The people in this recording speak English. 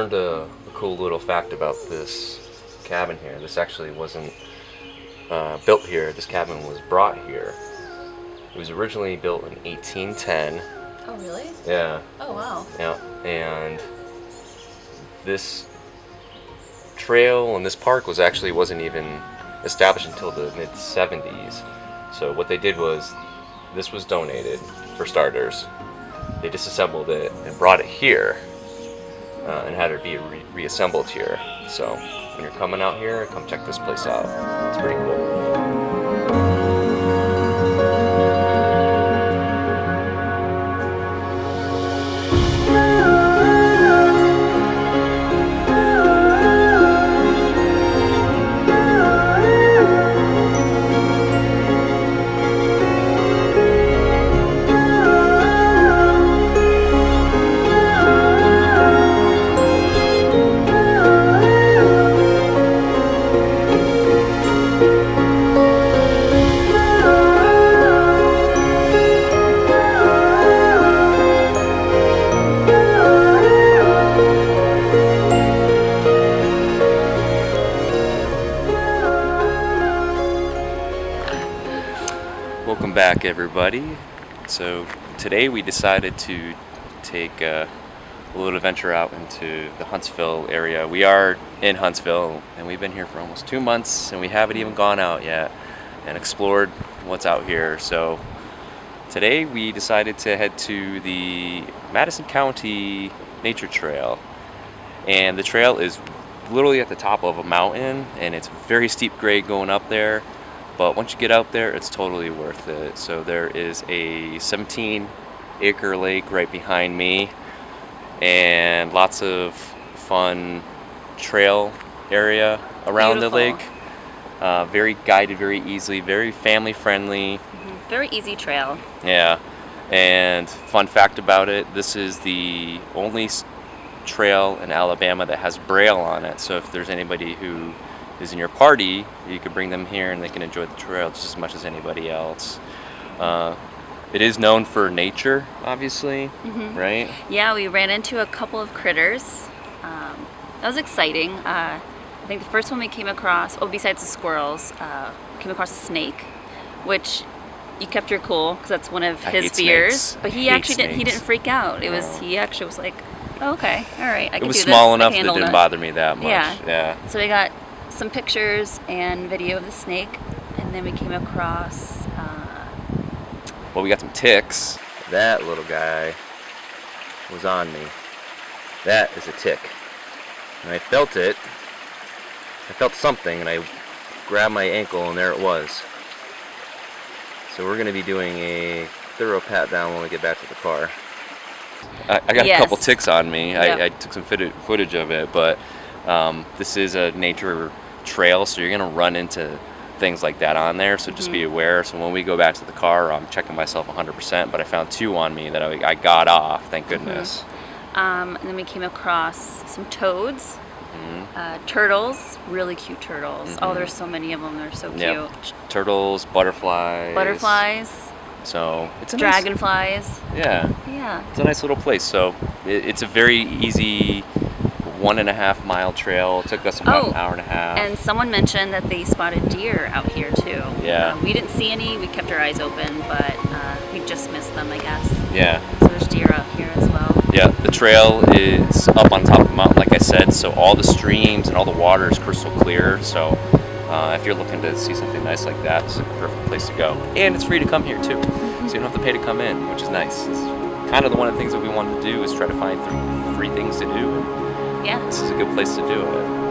learned a cool little fact about this cabin here. This actually wasn't built here. This cabin was brought here. It was originally built in 1810. Oh, really? Yeah. Oh, wow. Yeah, and this trail and this park wasn't even established until the mid-70s. So what they did was, this was donated for starters. They disassembled it and brought it here and had it be reassembled here. So when you're coming out here, come check this place out. It's pretty cool. Welcome back, everybody. So today we decided to take a little adventure out into the Huntsville area. We are in Huntsville and we've been here for almost 2 months and we haven't even gone out yet and explored what's out here. So today we decided to head to the Madison County Nature Trail, and the trail is literally at the top of a mountain and it's very steep grade going up there. But once you get out there, it's totally worth it. So there is a 17-acre lake right behind me and lots of fun trail area around the lake. Very guided, very easily, very family friendly. Mm-hmm. Very easy trail. Yeah, and fun fact about it, this is the only trail in Alabama that has Braille on it. So if there's anybody who is in your party, you could bring them here and they can enjoy the trail just as much as anybody else. It is known for nature, obviously, right? Yeah, we ran into a couple of critters. That was exciting. I think the first one we came across, besides the squirrels, came across a snake, which you kept your cool because that's one of his fears. Snakes. But he actually didn't. He didn't freak out. He actually was like, oh, "Okay, all right, I can do this." It was small enough that it didn't bother me that much. Yeah. So we got some pictures and video of the snake, and then we came across well, we got some ticks. That little guy was on me. That is a tick. And I felt it. I felt something and I grabbed my ankle and there it was. So we're going to be doing a thorough pat down when we get back to the car. I got a couple ticks on me. Yep. I took some footage of it, but this is a nature trail, so you're going to run into things like that on there, so just be aware. So when we go back to the car, I'm checking myself 100%, but I found 2 on me that I got off, thank goodness. And then we came across some toads, turtles, really cute turtles. Oh, there's so many of them, they're so cute. Yep. Turtles, butterflies. So it's a dragonflies. Yeah. It's a nice little place. So it's a very easy 1.5 mile trail. It took us about an hour and a half. And someone mentioned that they spotted deer out here too. Yeah. We didn't see any. We kept our eyes open, but we just missed them, I guess. Yeah. So there's deer out here as well. Yeah. The trail is up on top of the mountain, like I said. So all the streams and all the water is crystal clear. So if you're looking to see something nice like that, it's a perfect place to go. And it's free to come here too, so you don't have to pay to come in, which is nice. It's kind of one of the things that we wanted to do is try to find free things to do. Yeah. This is a good place to do it.